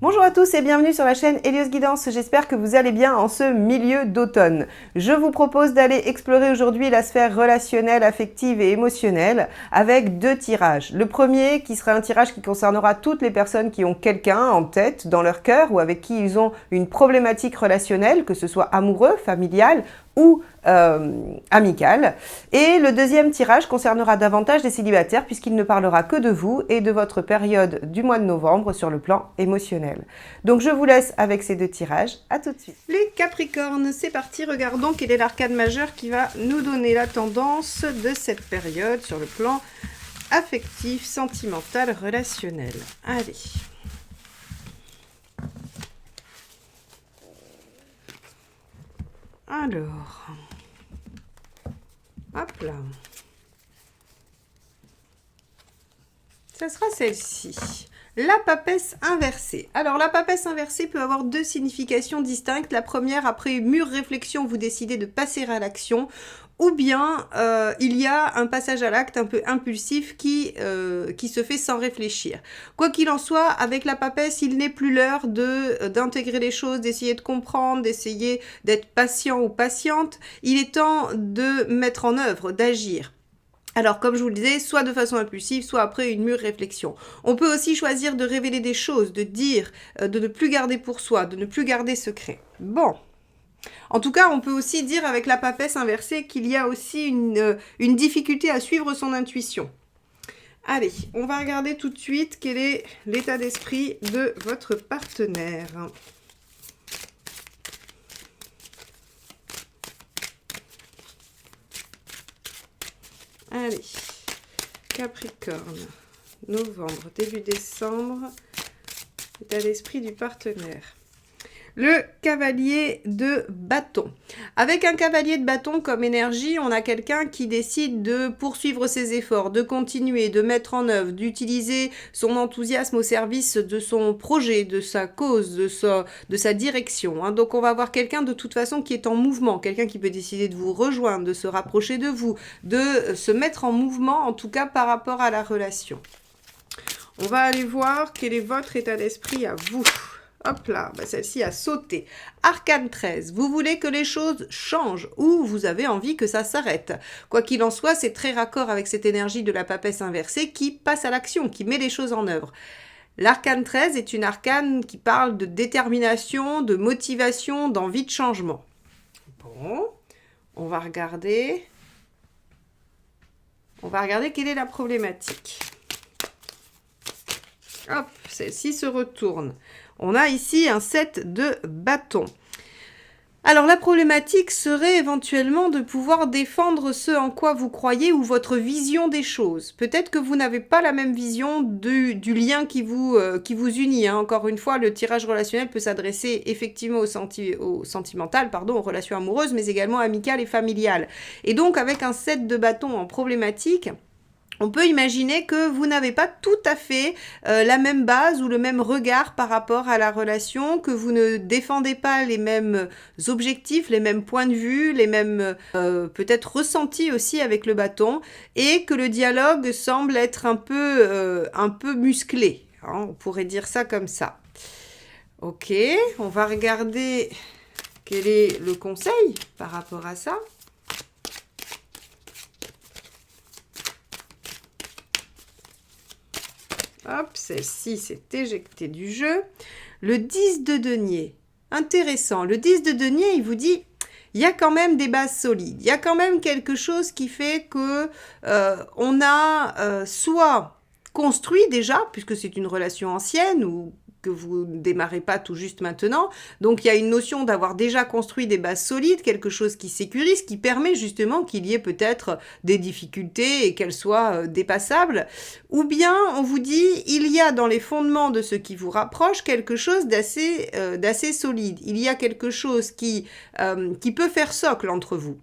Bonjour à tous et bienvenue sur la chaîne Hélios Guidance, j'espère que vous allez bien en ce milieu d'automne. Je vous propose d'aller explorer aujourd'hui la sphère relationnelle, affective et émotionnelle avec deux tirages. Le premier qui sera un tirage qui concernera toutes les personnes qui ont quelqu'un en tête, dans leur cœur ou avec qui ils ont une problématique relationnelle, que ce soit amoureux, familial ou amical. Et le deuxième tirage concernera davantage des célibataires puisqu'il ne parlera que de vous et de votre période du mois de novembre sur le plan émotionnel. Donc je vous laisse avec ces deux tirages, à tout de suite. Les Capricornes, c'est parti, regardons quel est l'arcane majeur qui va nous donner la tendance de cette période sur le plan affectif, sentimental, relationnel. Allez. Alors, hop là, ça sera celle-ci, la papesse inversée. Alors la papesse inversée peut avoir deux significations distinctes. La première, après une mûre réflexion, vous décidez de passer à l'action, ou bien il y a un passage à l'acte un peu impulsif qui se fait sans réfléchir. Quoi qu'il en soit, avec la papesse, il n'est plus l'heure d'intégrer les choses, d'essayer de comprendre, d'essayer d'être patient ou patiente. Il est temps de mettre en œuvre, d'agir. Alors, comme je vous le disais, soit de façon impulsive, soit après une mûre réflexion. On peut aussi choisir de révéler des choses, de dire, de ne plus garder pour soi, de ne plus garder secret. Bon. En tout cas, on peut aussi dire avec la papesse inversée qu'il y a aussi une difficulté à suivre son intuition. Allez, on va regarder tout de suite quel est l'état d'esprit de votre partenaire. Allez, Capricorne, novembre, début décembre, état d'esprit du partenaire. Le cavalier de bâton. Avec un cavalier de bâton comme énergie, on a quelqu'un qui décide de poursuivre ses efforts, de continuer, de mettre en œuvre, d'utiliser son enthousiasme au service de son projet, de sa cause, de sa direction. Hein. Donc on va avoir quelqu'un de toute façon qui est en mouvement, quelqu'un qui peut décider de vous rejoindre, de se rapprocher de vous, de se mettre en mouvement, en tout cas par rapport à la relation. On va aller voir quel est votre état d'esprit à vous. Hop là, bah celle-ci a sauté. Arcane 13, vous voulez que les choses changent ou vous avez envie que ça s'arrête. Quoi qu'il en soit, c'est très raccord avec cette énergie de la papesse inversée qui passe à l'action, qui met les choses en œuvre. L'arcane 13 est une arcane qui parle de détermination, de motivation, d'envie de changement. Bon, on va regarder quelle est la problématique. Hop, celle-ci se retourne. On a ici un 7 de bâton. Alors la problématique serait éventuellement de pouvoir défendre ce en quoi vous croyez ou votre vision des choses. Peut-être que vous n'avez pas la même vision du lien qui vous unit. Hein. Encore une fois, le tirage relationnel peut s'adresser effectivement au sentimental, aux relations amoureuses, mais également amicales et familiales. Et donc avec un 7 de bâton en problématique, on peut imaginer que vous n'avez pas tout à fait la même base ou le même regard par rapport à la relation, que vous ne défendez pas les mêmes objectifs, les mêmes points de vue, les mêmes peut-être ressentis aussi avec le bâton, et que le dialogue semble être un peu musclé. Hein, on pourrait dire ça comme ça. Ok, on va regarder quel est le conseil par rapport à ça. Hop, celle-ci s'est éjectée du jeu. Le 10 de denier. Intéressant. Le 10 de denier, il vous dit, il y a quand même des bases solides. Il y a quand même quelque chose qui fait que on a soit construit déjà, puisque c'est une relation ancienne ou que vous ne démarrez pas tout juste maintenant. Donc, il y a une notion d'avoir déjà construit des bases solides, quelque chose qui sécurise, qui permet justement qu'il y ait peut-être des difficultés et qu'elles soient dépassables. Ou bien, on vous dit, il y a dans les fondements de ce qui vous rapproche quelque chose d'assez solide. Il y a quelque chose qui peut faire socle entre vous.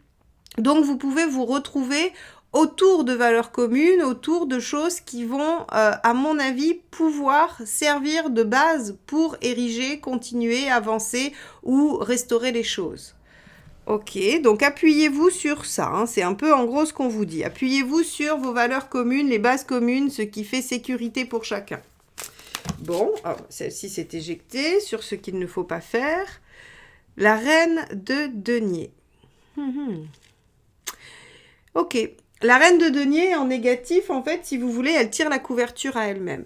Donc, vous pouvez vous retrouver autour de valeurs communes, autour de choses qui vont, à mon avis, pouvoir servir de base pour ériger, continuer, avancer ou restaurer les choses. Ok, donc appuyez-vous sur ça, hein, c'est un peu en gros ce qu'on vous dit. Appuyez-vous sur vos valeurs communes, les bases communes, ce qui fait sécurité pour chacun. Bon, celle-ci s'est éjectée sur ce qu'il ne faut pas faire. La reine de denier. Ok. La reine de denier, en négatif, en fait, si vous voulez, elle tire la couverture à elle-même.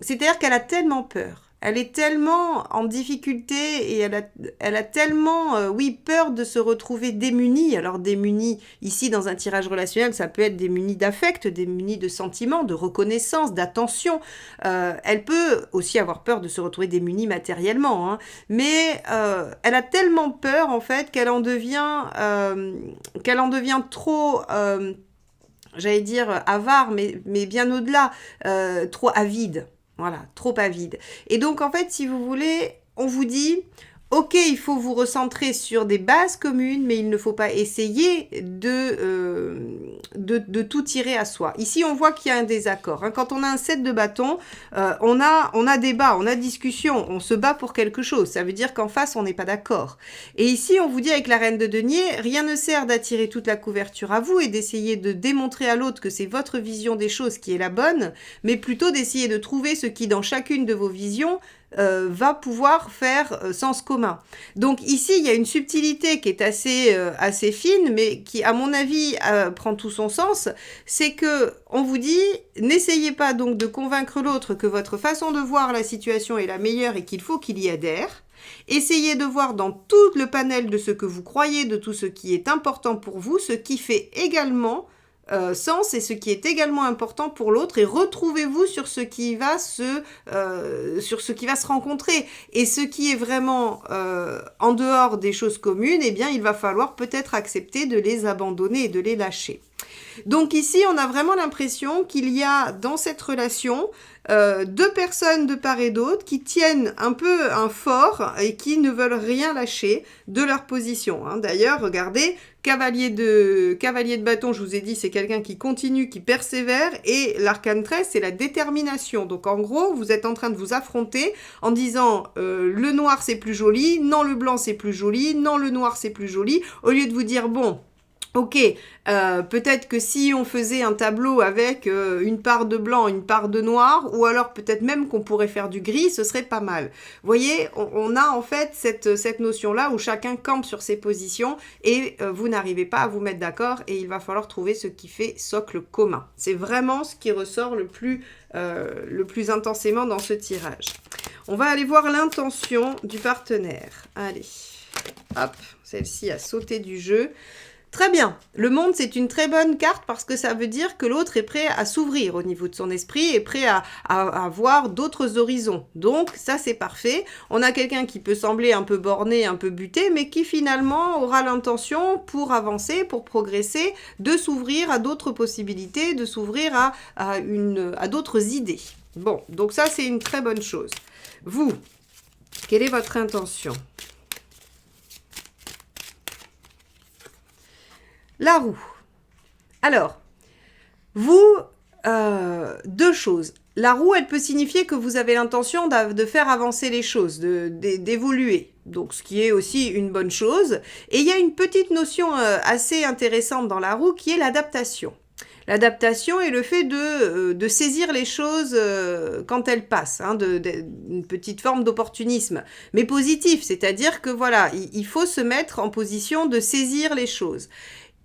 C'est-à-dire qu'elle a tellement peur. Elle est tellement en difficulté et elle a tellement, oui, peur de se retrouver démunie. Alors démunie, ici, dans un tirage relationnel, ça peut être démunie d'affect, démunie de sentiments, de reconnaissance, d'attention. Elle peut aussi avoir peur de se retrouver démunie matériellement. Hein. Mais elle a tellement peur, en fait, qu'elle en devient trop... j'allais dire avare, mais bien au-delà, trop avide. Voilà, trop avide. Et donc, en fait, si vous voulez, on vous dit, ok, il faut vous recentrer sur des bases communes, mais il ne faut pas essayer de tout tirer à soi. Ici, on voit qu'il y a un désaccord. Hein. Quand on a un 7 de bâton, on a débat, on a discussion, on se bat pour quelque chose. Ça veut dire qu'en face, on n'est pas d'accord. Et ici, on vous dit avec la reine de denier, rien ne sert d'attirer toute la couverture à vous et d'essayer de démontrer à l'autre que c'est votre vision des choses qui est la bonne, mais plutôt d'essayer de trouver ce qui, dans chacune de vos visions, va pouvoir faire sens commun. Donc ici, il y a une subtilité qui est assez fine, mais qui, à mon avis, prend tout son sens. C'est que on vous dit, n'essayez pas donc de convaincre l'autre que votre façon de voir la situation est la meilleure et qu'il faut qu'il y adhère. Essayez de voir dans tout le panel de ce que vous croyez, de tout ce qui est important pour vous, ce qui fait également sens et ce qui est également important pour l'autre, et retrouvez-vous sur ce qui va se rencontrer. Et ce qui est vraiment en dehors des choses communes, eh bien il va falloir peut-être accepter de les abandonner et de les lâcher. Donc ici, on a vraiment l'impression qu'il y a dans cette relation deux personnes de part et d'autre qui tiennent un peu un fort et qui ne veulent rien lâcher de leur position. Hein. D'ailleurs, regardez, cavalier de bâton, je vous ai dit, c'est quelqu'un qui continue, qui persévère, et l'arcane 13, c'est la détermination. Donc en gros, vous êtes en train de vous affronter en disant le noir c'est plus joli, non le blanc c'est plus joli, non le noir c'est plus joli, au lieu de vous dire bon... Ok, peut-être que si on faisait un tableau avec une part de blanc, une part de noir, ou alors peut-être même qu'on pourrait faire du gris, ce serait pas mal. Vous voyez, on a en fait cette notion-là où chacun campe sur ses positions et vous n'arrivez pas à vous mettre d'accord et il va falloir trouver ce qui fait socle commun. C'est vraiment ce qui ressort le plus intensément dans ce tirage. On va aller voir l'intention du partenaire. Allez, hop, celle-ci a sauté du jeu. Très bien. Le monde, c'est une très bonne carte parce que ça veut dire que l'autre est prêt à s'ouvrir au niveau de son esprit et prêt à voir d'autres horizons. Donc, ça, c'est parfait. On a quelqu'un qui peut sembler un peu borné, un peu buté, mais qui finalement aura l'intention pour avancer, pour progresser, de s'ouvrir à d'autres possibilités, de s'ouvrir à d'autres idées. Bon, donc ça, c'est une très bonne chose. Vous, quelle est votre intention ? La roue. Alors, vous, deux choses. La roue, elle peut signifier que vous avez l'intention de faire avancer les choses, d'évoluer. Donc, ce qui est aussi une bonne chose. Et il y a une petite notion assez intéressante dans la roue qui est l'adaptation. L'adaptation est le fait de saisir les choses quand elles passent, hein, une petite forme d'opportunisme, mais positif, c'est-à-dire que voilà, il faut se mettre en position de saisir les choses.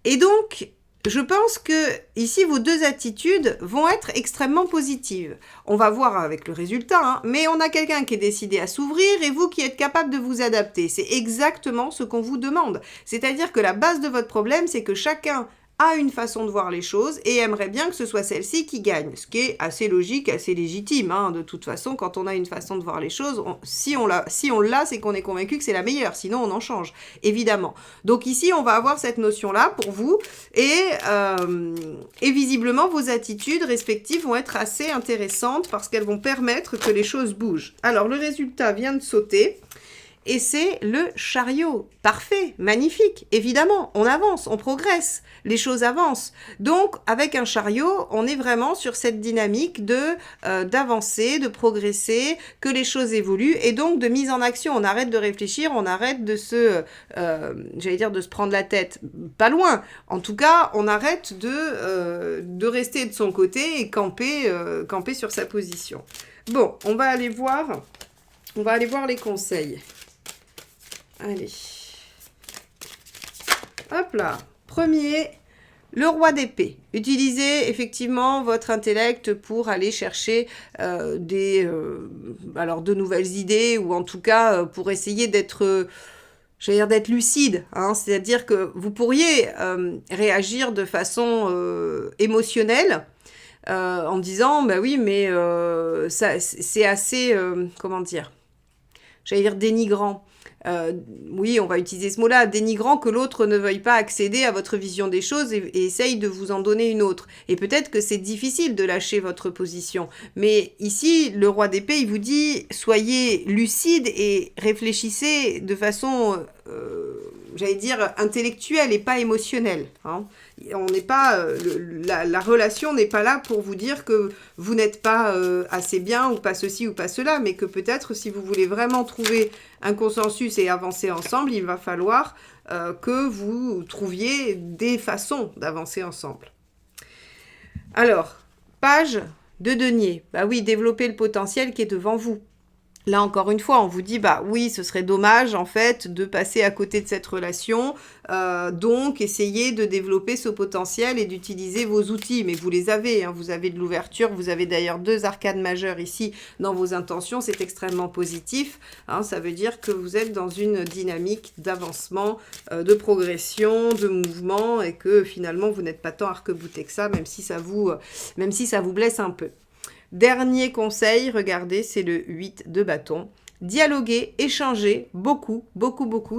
Et donc, je pense que ici, vos deux attitudes vont être extrêmement positives. On va voir avec le résultat, hein, mais on a quelqu'un qui est décidé à s'ouvrir et vous qui êtes capable de vous adapter. C'est exactement ce qu'on vous demande. C'est-à-dire que la base de votre problème, c'est que chacun a une façon de voir les choses et aimerait bien que ce soit celle-ci qui gagne, ce qui est assez logique, assez légitime. Hein. De toute façon, quand on a une façon de voir les choses, si on l'a, c'est qu'on est convaincu que c'est la meilleure, sinon on en change, évidemment. Donc ici, on va avoir cette notion-là pour vous et visiblement, vos attitudes respectives vont être assez intéressantes parce qu'elles vont permettre que les choses bougent. Alors, le résultat vient de sauter. et c'est le chariot. Parfait, magnifique, évidemment, on avance, on progresse, les choses avancent. Donc, avec un chariot, on est vraiment sur cette dynamique d'avancer, de progresser, que les choses évoluent, et donc de mise en action. On arrête de réfléchir, on arrête de de se prendre la tête, pas loin. En tout cas, on arrête de rester de son côté et camper sur sa position. Bon, on va aller voir les conseils. Allez. Hop là. Premier, le roi d'épée. Utilisez effectivement votre intellect pour aller chercher de nouvelles idées, ou en tout cas pour essayer d'être lucide, hein. C'est-à-dire que vous pourriez réagir de façon émotionnelle, en disant, bah oui, mais ça, c'est assez, dénigrant. Oui, on va utiliser ce mot-là, dénigrant, que l'autre ne veuille pas accéder à votre vision des choses et essaye de vous en donner une autre. Et peut-être que c'est difficile de lâcher votre position. Mais ici, le roi d'épée, il vous dit, soyez lucide et réfléchissez de façon, intellectuelle et pas émotionnelle, hein. On n'est pas, la relation n'est pas là pour vous dire que vous n'êtes pas assez bien, ou pas ceci ou pas cela, mais que peut-être si vous voulez vraiment trouver un consensus et avancer ensemble, il va falloir que vous trouviez des façons d'avancer ensemble. Alors, page de denier. Bah oui, développer le potentiel qui est devant vous. Là, encore une fois, on vous dit, bah oui, ce serait dommage, en fait, de passer à côté de cette relation. Donc, essayez de développer ce potentiel et d'utiliser vos outils. Mais vous les avez, hein, vous avez de l'ouverture. Vous avez d'ailleurs 2 arcanes majeures ici dans vos intentions. C'est extrêmement positif, hein. Ça veut dire que vous êtes dans une dynamique d'avancement, de progression, de mouvement, et que finalement, vous n'êtes pas tant arc-bouté que ça, même si ça vous blesse un peu. Dernier conseil, regardez, c'est le 8 de bâton. Dialoguer, échanger, beaucoup.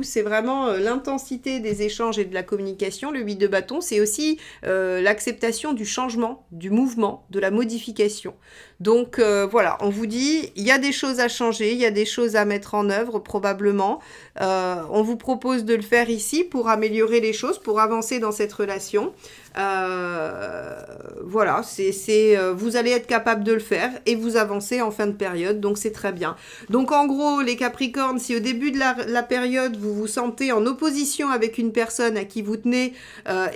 C'est vraiment l'intensité des échanges et de la communication. Le 8 de bâton, c'est aussi l'acceptation du changement, du mouvement, de la modification. Donc voilà, on vous dit, il y a des choses à changer, il y a des choses à mettre en œuvre probablement. On vous propose de le faire ici pour améliorer les choses, pour avancer dans cette relation. Voilà, vous allez être capable de le faire et vous avancez en fin de période, donc c'est très bien. Donc en gros, les Capricornes, si au début de la période, vous vous sentez en opposition avec une personne à qui vous tenez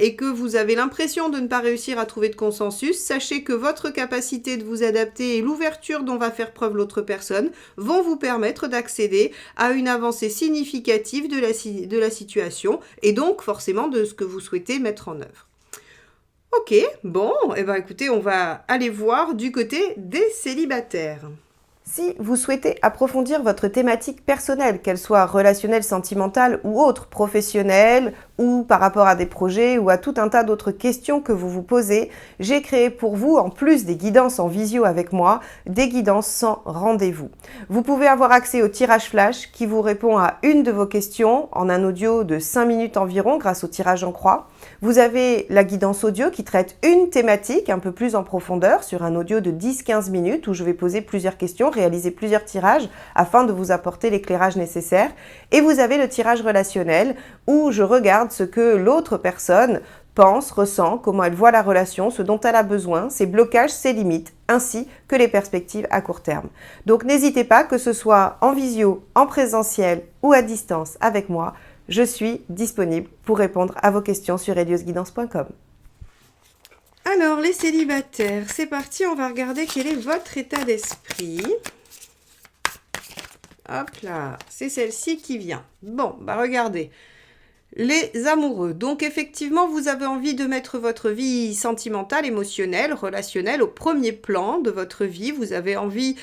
et que vous avez l'impression de ne pas réussir à trouver de consensus, sachez que votre capacité de vous adapter et l'ouverture dont va faire preuve l'autre personne vont vous permettre d'accéder à une avancée significative de la situation et donc forcément de ce que vous souhaitez mettre en œuvre. Ok, bon, écoutez, on va aller voir du côté des célibataires. Si vous souhaitez approfondir votre thématique personnelle, qu'elle soit relationnelle, sentimentale ou autre, professionnelle, ou par rapport à des projets ou à tout un tas d'autres questions que vous vous posez, j'ai créé pour vous, en plus des guidances en visio avec moi, des guidances sans rendez-vous. Vous pouvez avoir accès au tirage flash qui vous répond à une de vos questions en un audio de 5 minutes environ grâce au tirage en croix. Vous avez la guidance audio qui traite une thématique un peu plus en profondeur sur un audio de 10-15 minutes où je vais poser plusieurs questions, réaliser plusieurs tirages afin de vous apporter l'éclairage nécessaire. Et vous avez le tirage relationnel où je regarde ce que l'autre personne pense, ressent, comment elle voit la relation, ce dont elle a besoin, ses blocages, ses limites, ainsi que les perspectives à court terme. Donc n'hésitez pas, que ce soit en visio, en présentiel ou à distance avec moi, je suis disponible pour répondre à vos questions sur heliosguidance.com. Alors, les célibataires, c'est parti, on va regarder quel est votre état d'esprit. Hop là, c'est celle-ci qui vient. Bon, regardez. Les amoureux. Donc effectivement, vous avez envie de mettre votre vie sentimentale, émotionnelle, relationnelle au premier plan de votre vie. Vous avez envie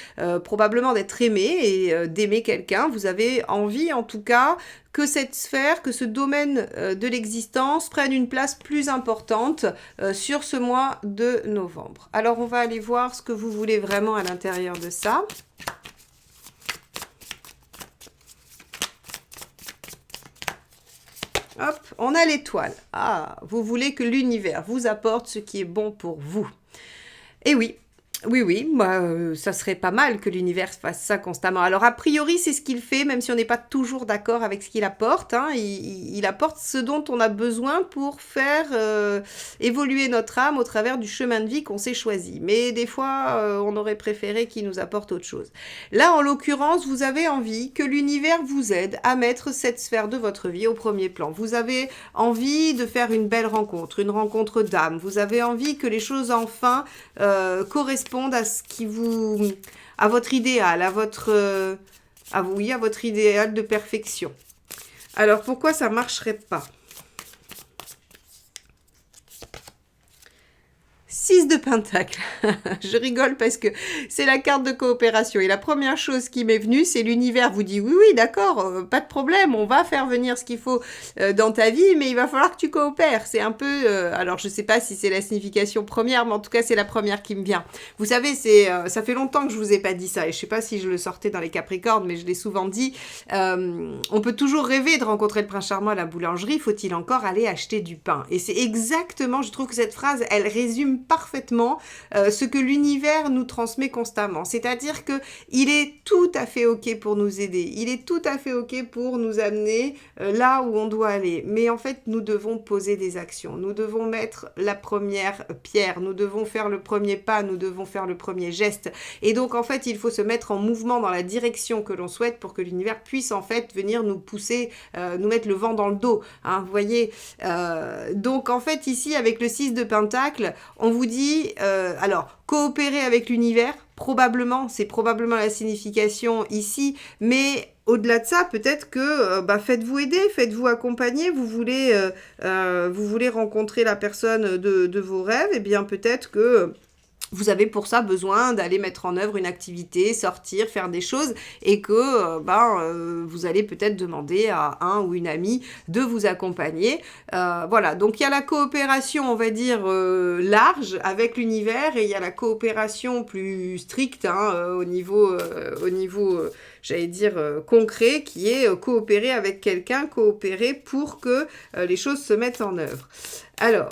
probablement d'être aimé et d'aimer quelqu'un. Vous avez envie en tout cas que cette sphère, que ce domaine de l'existence prenne une place plus importante sur ce mois de novembre. Alors on va aller voir ce que vous voulez vraiment à l'intérieur de ça. Hop, on a l'étoile. Ah, vous voulez que l'univers vous apporte ce qui est bon pour vous. Et oui, Oui, oui, moi, ça serait pas mal que l'univers fasse ça constamment. Alors, a priori, c'est ce qu'il fait, même si on n'est pas toujours d'accord avec ce qu'il apporte. Hein. Il apporte ce dont on a besoin pour faire évoluer notre âme au travers du chemin de vie qu'on s'est choisi. Mais des fois, on aurait préféré qu'il nous apporte autre chose. Là, en l'occurrence, vous avez envie que l'univers vous aide à mettre cette sphère de votre vie au premier plan. Vous avez envie de faire une belle rencontre, une rencontre d'âme. Vous avez envie que les choses, enfin, correspondent à ce qui vous, à votre idéal, à votre, oui, à votre idéal de perfection. Alors pourquoi ça marcherait pas? 6 de Pentacle. Je rigole parce que c'est la carte de coopération. Et la première chose qui m'est venue, c'est l'univers vous dit oui, oui, d'accord, pas de problème, on va faire venir ce qu'il faut dans ta vie, mais il va falloir que tu coopères. C'est un peu, alors je sais pas si c'est la signification première, mais en tout cas c'est la première qui me vient. Vous savez, ça fait longtemps que je vous ai pas dit ça, et je sais pas si je le sortais dans les Capricornes, mais je l'ai souvent dit. On peut toujours rêver de rencontrer le prince charmant à la boulangerie, faut-il encore aller acheter du pain? Et c'est exactement, je trouve que cette phrase, elle résume parfaitement ce que l'univers nous transmet constamment. C'est-à-dire que il est tout à fait OK pour nous aider. Il est tout à fait OK pour nous amener là où on doit aller. Mais en fait, nous devons poser des actions. Nous devons mettre la première pierre. Nous devons faire le premier pas. Nous devons faire le premier geste. Et donc, en fait, il faut se mettre en mouvement dans la direction que l'on souhaite pour que l'univers puisse, en fait, venir nous pousser, nous mettre le vent dans le dos. Hein, vous voyez, donc, en fait, ici, avec le 6 de Pentacle, on vous dit, alors, coopérer avec l'univers, c'est probablement la signification ici, mais au-delà de ça, peut-être que faites-vous aider, faites-vous accompagner, vous voulez rencontrer la personne de vos rêves, et bien peut-être que vous avez pour ça besoin d'aller mettre en œuvre une activité, sortir, faire des choses, et que vous allez peut-être demander à un ou une amie de vous accompagner. Voilà, donc il y a la coopération, on va dire, large avec l'univers, et il y a la coopération plus stricte au niveau j'allais dire, concret, qui est coopérer avec quelqu'un, coopérer pour que les choses se mettent en œuvre. Alors,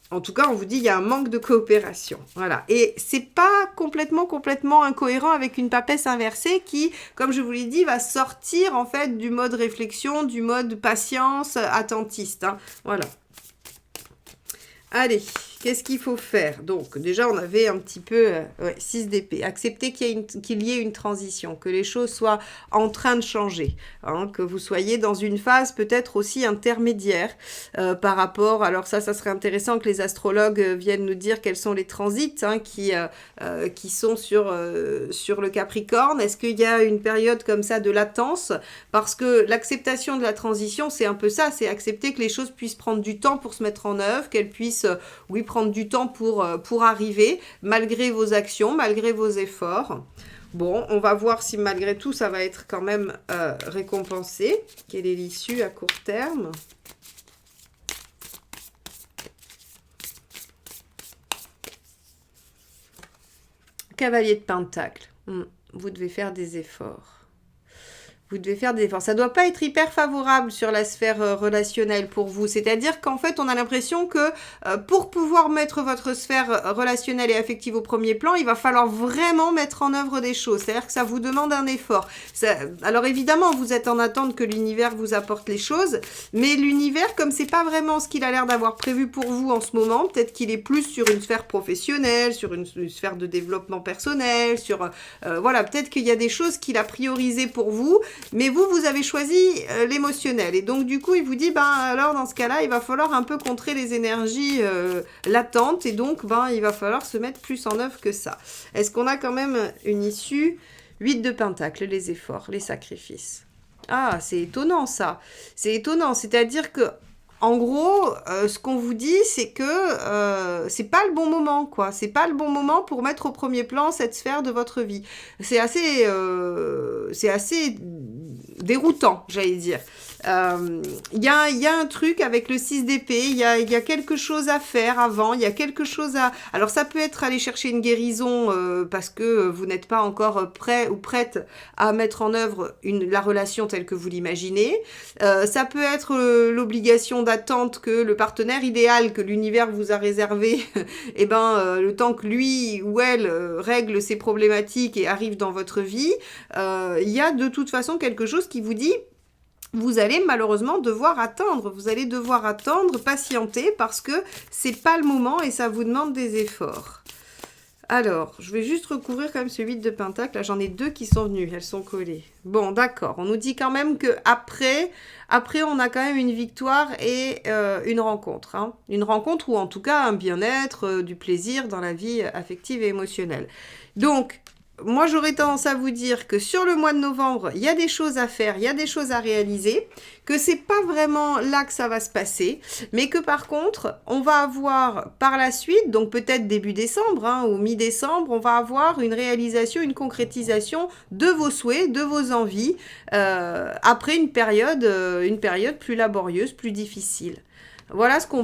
en tout cas, on vous dit qu'il y a un manque de coopération. Voilà. Et c'est pas complètement incohérent avec une papesse inversée qui, comme je vous l'ai dit, va sortir en fait du mode réflexion, du mode patience, attentiste. Hein. Voilà. Allez, qu'est-ce qu'il faut faire? Donc, déjà, on avait un petit peu 6 d'épée. Accepter qu'il y ait une transition, que les choses soient en train de changer, hein, que vous soyez dans une phase peut-être aussi intermédiaire par rapport... Alors ça serait intéressant que les astrologues viennent nous dire quels sont les transits qui sont sur le Capricorne. Est-ce qu'il y a une période comme ça de latence? Parce que l'acceptation de la transition, c'est un peu ça, c'est accepter que les choses puissent prendre du temps pour se mettre en œuvre, qu'elles puissent prendre du temps pour arriver, malgré vos actions, malgré vos efforts. Bon, on va voir si malgré tout, ça va être quand même récompensé. Quelle est l'issue à court terme? Cavalier de Pentacle. Vous devez faire des efforts. Vous devez faire des efforts. Ça ne doit pas être hyper favorable sur la sphère relationnelle pour vous. C'est-à-dire qu'en fait, on a l'impression que pour pouvoir mettre votre sphère relationnelle et affective au premier plan, il va falloir vraiment mettre en œuvre des choses. C'est-à-dire que ça vous demande un effort. Alors évidemment, vous êtes en attente que l'univers vous apporte les choses, mais l'univers, comme c'est pas vraiment ce qu'il a l'air d'avoir prévu pour vous en ce moment, peut-être qu'il est plus sur une sphère professionnelle, sur une sphère de développement personnel, voilà, peut-être qu'il y a des choses qu'il a priorisées pour vous. Mais vous avez choisi l'émotionnel. Et donc, du coup, il vous dit, alors, dans ce cas-là, il va falloir un peu contrer les énergies latentes. Et donc, il va falloir se mettre plus en œuvre que ça. Est-ce qu'on a quand même une issue? 8 de Pentacle, les efforts, les sacrifices. Ah, c'est étonnant, ça. C'est étonnant. C'est-à-dire que, en gros, ce qu'on vous dit, c'est que c'est pas le bon moment, quoi. C'est pas le bon moment pour mettre au premier plan cette sphère de votre vie. C'est assez déroutant, j'allais dire. Il y a un truc avec le 6 d'épée, il y a quelque chose à faire avant, il y a quelque chose à... Alors ça peut être aller chercher une guérison parce que vous n'êtes pas encore prêt ou prête à mettre en œuvre la relation telle que vous l'imaginez. Ça peut être l'obligation d'attente que le partenaire idéal que l'univers vous a réservé, et le temps que lui ou elle règle ses problématiques et arrive dans votre vie, il y a de toute façon quelque chose qui vous dit vous allez malheureusement devoir attendre, vous allez devoir attendre, patienter parce que c'est pas le moment et ça vous demande des efforts. Alors, je vais juste recouvrir quand même ce 8 de pentacle. Là, j'en ai 2 qui sont venus, elles sont collées. Bon, d'accord. On nous dit quand même que après, on a quand même une victoire et une rencontre. Hein. Une rencontre ou en tout cas un bien-être, du plaisir dans la vie affective et émotionnelle. Donc, moi, j'aurais tendance à vous dire que sur le mois de novembre, il y a des choses à faire, il y a des choses à réaliser, que c'est pas vraiment là que ça va se passer, mais que par contre, on va avoir par la suite, donc peut-être début décembre hein, ou mi-décembre, on va avoir une réalisation, une concrétisation de vos souhaits, de vos envies, après une période plus laborieuse, plus difficile. Voilà ce qu'on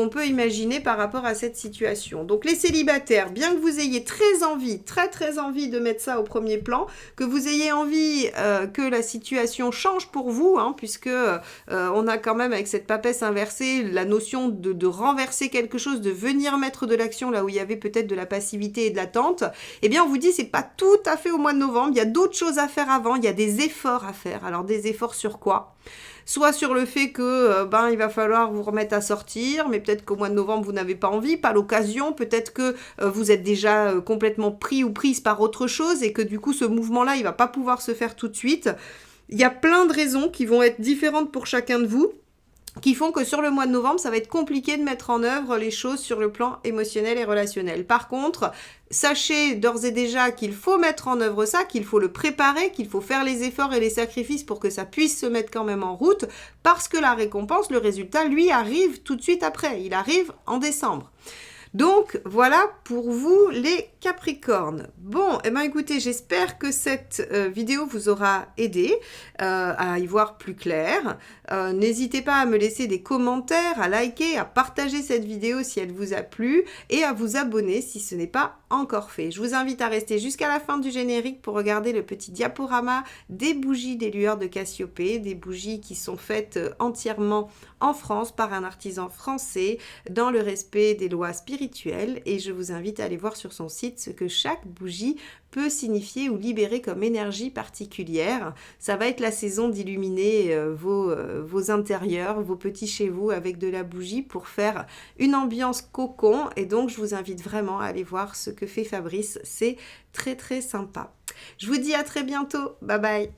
peut imaginer par rapport à cette situation. Donc les célibataires, bien que vous ayez très envie de mettre ça au premier plan, que vous ayez envie que la situation change pour vous, hein, puisque on a quand même avec cette papesse inversée la notion de renverser quelque chose, de venir mettre de l'action là où il y avait peut-être de la passivité et de l'attente, eh bien on vous dit c'est pas tout à fait au mois de novembre, il y a d'autres choses à faire avant, il y a des efforts à faire. Alors des efforts sur quoi ? Soit sur le fait que il va falloir vous remettre à sortir, mais peut-être qu'au mois de novembre, vous n'avez pas envie, pas l'occasion, peut-être que vous êtes déjà complètement pris ou prise par autre chose et que du coup, ce mouvement-là, il va pas pouvoir se faire tout de suite. Il y a plein de raisons qui vont être différentes pour chacun de vous, qui font que sur le mois de novembre, ça va être compliqué de mettre en œuvre les choses sur le plan émotionnel et relationnel. Par contre, sachez d'ores et déjà qu'il faut mettre en œuvre ça, qu'il faut le préparer, qu'il faut faire les efforts et les sacrifices pour que ça puisse se mettre quand même en route, parce que la récompense, le résultat, lui, arrive tout de suite après. Il arrive en décembre. Donc, voilà pour vous les Capricornes. Bon, écoutez, j'espère que cette vidéo vous aura aidé à y voir plus clair. N'hésitez pas à me laisser des commentaires, à liker, à partager cette vidéo si elle vous a plu et à vous abonner si ce n'est pas encore fait. Je vous invite à rester jusqu'à la fin du générique pour regarder le petit diaporama des bougies des lueurs de Cassiopée, des bougies qui sont faites entièrement en France par un artisan français dans le respect des lois spirituelles, et je vous invite à aller voir sur son site ce que chaque bougie peut signifier ou libérer comme énergie particulière. Ça va être la saison d'illuminer vos intérieurs, vos petits chez vous avec de la bougie pour faire une ambiance cocon, et donc je vous invite vraiment à aller voir ce que fait Fabrice, c'est très très sympa. Je vous dis à très bientôt, bye bye.